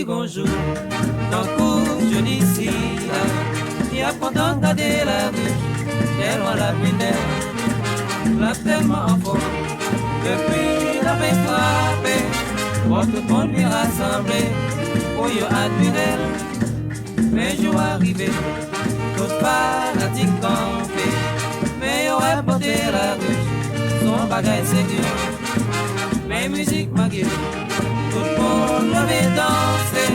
dit bonjour. D'un coup, je dis si, et à content garder la bouche, j'ai loin la pinelle, la tellement en forme, depuis la paix frappée, pour tout le monde bien rassemblé, pour y admirer, mais je vais arriver, tout fanatique campé, mais y'aurait porté la bouche, son bagage ségur, mes musiques m'aguillent. Tout le monde l'avait dansé,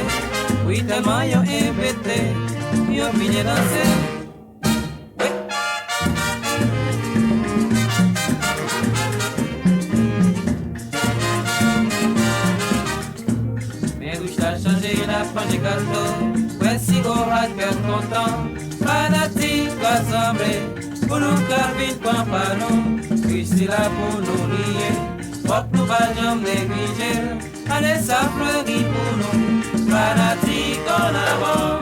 oui tellement y'ont épété, y'ont fini danser. Oui. Mais où j't'ai changé la page gâteau, ouais si go hâte cœur content, fanatique assemblée, pour nous carviner point par nous, puis c'est là pour nous lier, pour nous pas jamais négliger. Allez, ça fleurit pour nous, fanatiques en avant.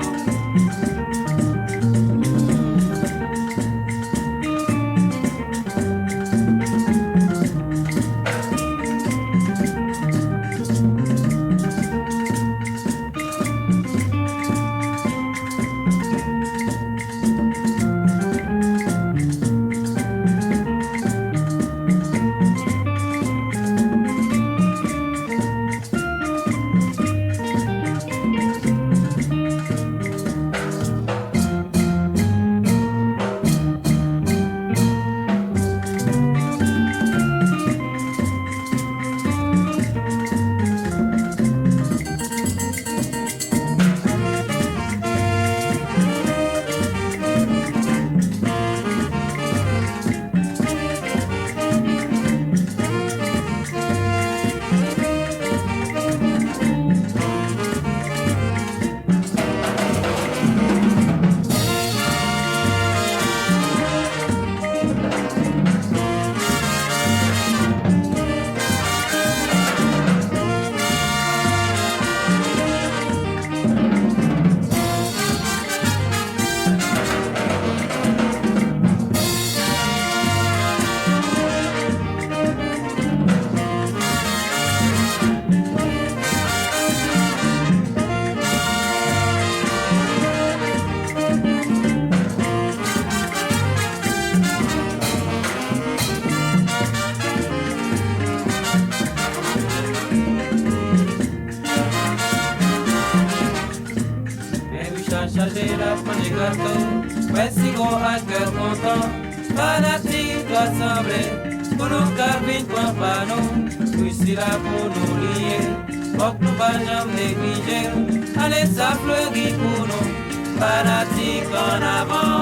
Charger la pointe du gâteau, ouais si gros à cœur content, fanatique assemblée, pour nous carviner point par nous, puis c'est là pour nous lier, pour que nous pas jamais négliger, allez ça fleurit pour nous, fanatique en avant.